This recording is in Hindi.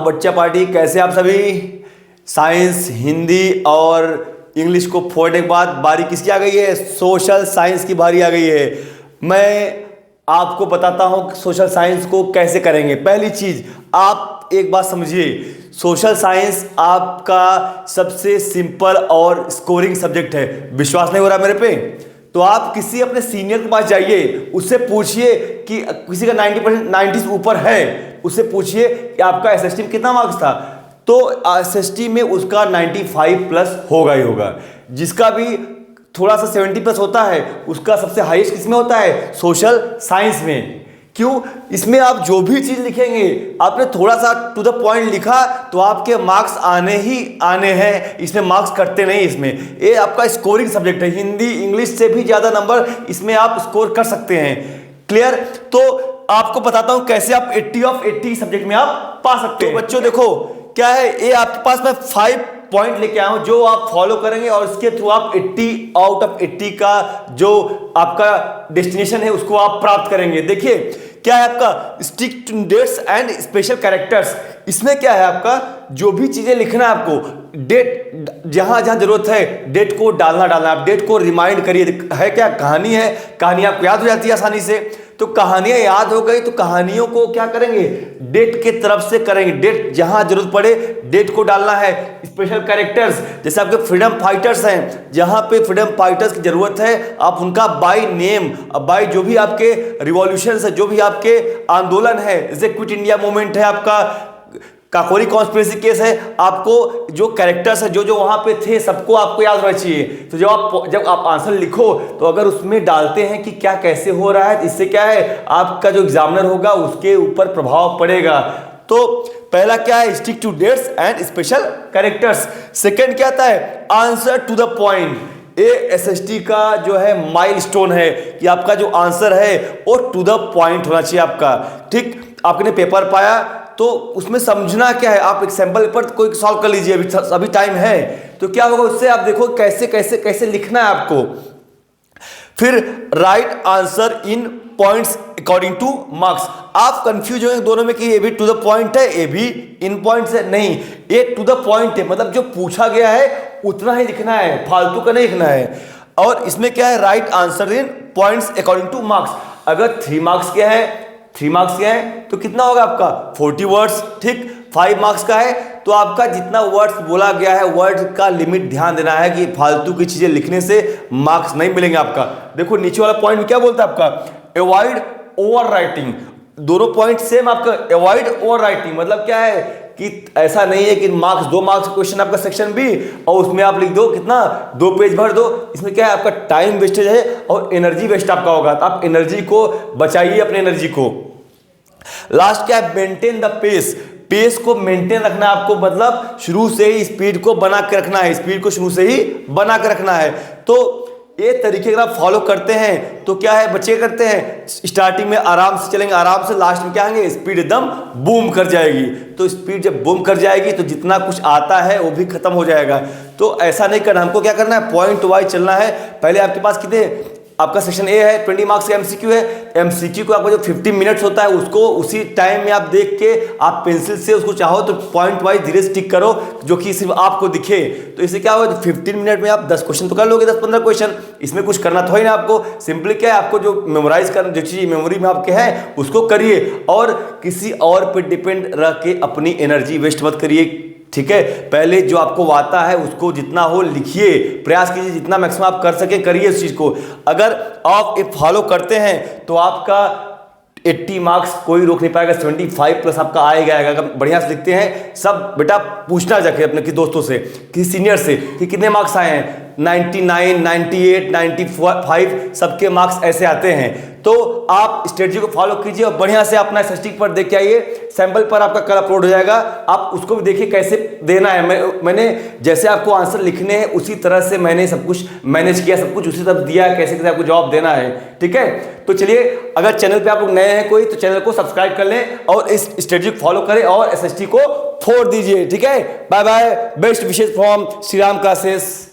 बच्चा पार्टी, कैसे आप सभी। साइंस, हिंदी और इंग्लिश को फोड़ने के बाद बारी किसकी आ गई है? सोशल साइंस की बारी आ गई है। मैं आपको बताता हूं सोशल साइंस को कैसे करेंगे। पहली चीज, आप एक बात समझिए, सोशल साइंस आपका सबसे सिंपल और स्कोरिंग सब्जेक्ट है। विश्वास नहीं हो रहा मेरे पे? तो आप किसी अपने सीनियर के पास जाइए, उससे पूछिए कि किसी का 90% 90 से ऊपर है, उससे पूछिए कि आपका एसएसटी में कितना मार्क्स था। तो एसएसटी में उसका 95 प्लस होगा ही होगा। जिसका भी थोड़ा सा 70 प्लस होता है उसका सबसे हाईएस्ट किसमें होता है? सोशल साइंस में। क्यों? इसमें आप जो भी चीज लिखेंगे, आपने थोड़ा सा टू द पॉइंट लिखा तो आपके मार्क्स आने ही आने हैं। इसमें मार्क्स कटते नहीं। इसमें ये आपका स्कोरिंग सब्जेक्ट है। हिंदी इंग्लिश से भी ज्यादा नंबर इसमें आप स्कोर कर सकते हैं। क्लियर? तो आपको बताता हूं कैसे आप 80 ऑफ 80 सब्जेक्ट में आप पा सकते हैं। तो बच्चों देखो क्या है, ये आपके पास मैं 5 पॉइंट लेके आया हूं जो आप फॉलो करेंगे और इसके थ्रू आप 80 आउट ऑफ 80 का जो आपका डेस्टिनेशन है उसको आप प्राप्त करेंगे। देखिए क्या है आपका, stick to dates and special characters. इसमें क्या है आपका, जो भी चीजें लिखना है आपको, डेट जहां जहां जरूरत है डेट को डालना आप डेट को रिमाइंड करिए। है क्या, कहानी है, कहानी आपको याद हो जाती है आसानी से। तो कहानियां याद हो गई तो कहानियों को क्या करेंगे, डेट के तरफ से करेंगे। डेट जहां जरूरत पड़े डेट को डालना है। स्पेशल कैरेक्टर्स जैसे आपके फ्रीडम फाइटर्स हैं, जहां पे फ्रीडम फाइटर्स की जरूरत है आप उनका बाय नेम, बाय जो भी आपके रिवॉल्यूशन है, जो भी आपके आंदोलन है, जैसे क्विट इंडिया मूवमेंट है, आपका काकोरी कॉन्स्पिरेसी केस है, आपको जो कैरेक्टर्स है जो जो वहां पे थे सबको आपको याद होना चाहिए। तो जब आप आंसर लिखो तो अगर उसमें डालते हैं कि क्या कैसे हो रहा है, इससे क्या है आपका जो एग्जामिनर होगा उसके ऊपर प्रभाव पड़ेगा। तो पहला क्या है, stick to dates and special characters. Second क्या आता है, आंसर टू द पॉइंट। ये एसएसटी का जो है माइलस्टोन है कि आपका जो आंसर है वो टू द पॉइंट होना चाहिए आपका। ठीक, आपने पेपर पाया तो उसमें समझना क्या है, आप एग्जाम्पल पर कोई सॉल्व कर लीजिए, अभी टाइम है। तो क्या होगा उससे, आप देखो कैसे कैसे कैसे लिखना है आपको। फिर right answer in points according two marks. आप कंफ्यूज होंगे दोनों में कि ये भी टू द पॉइंट है, ये भी इन पॉइंट्स है। नहीं, ये टू द पॉइंट है, मतलब जो पूछा गया है उतना ही लिखना है, फालतू का नहीं लिखना है। और इसमें क्या है, right answer in points according two marks. अगर 3 मार्क्स क्या है, 3 मार्क्स क्या है तो कितना होगा आपका 40 वर्ड्स। ठीक, 5 मार्क्स का है तो आपका जितना वर्ड्स बोला गया है वर्ड का लिमिट ध्यान देना है कि फालतू की चीजें लिखने से मार्क्स नहीं मिलेंगे आपका। देखो नीचे वाला पॉइंट क्या बोलता है आपका, अवॉइड ओवर राइटिंग। दोनों पॉइंट सेम आपका, अवॉइड ओवर राइटिंग मतलब क्या है कि ऐसा नहीं है कि मार्क्स 2 मार्क्स क्वेश्चन आपका सेक्शन बी और उसमें आप लिख दो कितना 2 पेज भर दो। इसमें क्या है आपका टाइम वेस्टेज है और एनर्जी वेस्ट आपका होगा। तो आप एनर्जी को बचाइए, अपने एनर्जी को। लास्ट क्या है, मेंटेन द पेस। पेस को मेंटेन रखना है आपको, मतलब शुरू से ही स्पीड को बना के रखना है, स्पीड को शुरू से ही बना के रखना है। तो ये तरीके अगर आप फॉलो करते हैं तो क्या है, बच्चे करते हैं स्टार्टिंग में आराम से चलेंगे, आराम से, लास्ट में क्या आएंगे स्पीड एकदम बूम कर जाएगी। तो स्पीड जब बूम कर जाएगी तो जितना कुछ आता है वो भी खत्म हो जाएगा। तो ऐसा नहीं करना, हमको क्या करना है, पॉइंट वाइज चलना है। पहले आपके पास कितने, आपका सेक्शन ए है 20 मार्क्स का एमसीक्यू है। एमसीक्यू को आपका जो 50 मिनट्स होता है उसको उसी टाइम में आप देख के आप पेंसिल से उसको चाहो तो पॉइंट वाइज धीरे से टिक करो जो कि सिर्फ आपको दिखे। तो इससे क्या होगा, 15 मिनट में आप 10 क्वेश्चन तो कर लोगे, 10-15 क्वेश्चन। इसमें कुछ करना तो है ना आपको, सिंपली क्या है आपको जो मेमोराइज करना, जो चीज मेमोरी में आपके है उसको करिए और किसी और पे डिपेंड रह के अपनी एनर्जी वेस्ट मत करिए। ठीक है, पहले जो आपको आता है उसको जितना हो लिखिए, प्रयास कीजिए जितना मैक्सिमम आप कर सके करिए इस चीज को। अगर आप ये फॉलो करते हैं तो आपका 80 मार्क्स कोई रोक नहीं पाएगा, 75 प्लस आपका आएगा। अगर बढ़िया से लिखते हैं, सब बेटा पूछना जाके अपने किसी दोस्तों से, किसी सीनियर से कि कितने मार्क्स आए हैं। 99, 98, 95 सबके मार्क्स ऐसे आते हैं। तो आप स्ट्रेटजी को फॉलो कीजिए और बढ़िया से अपना एसएसटी पर देख के आइए। सैंपल पर आपका कल अपलोड हो जाएगा, आप उसको भी देखिए कैसे देना है। मैंने जैसे आपको आंसर लिखने हैं उसी तरह से मैंने सब कुछ मैनेज किया, सब कुछ उसी तरह दिया कैसे कैसे आपको जवाब देना है। ठीक है, तो चलिए, अगर चैनल पे आप लोग नए हैं कोई तो चैनल को सब्सक्राइब कर लें और इस स्ट्रेटजी को फॉलो करें और एसएसटी को फोड़ दीजिए। ठीक है, bye bye, best wishes from Shri Ram classes.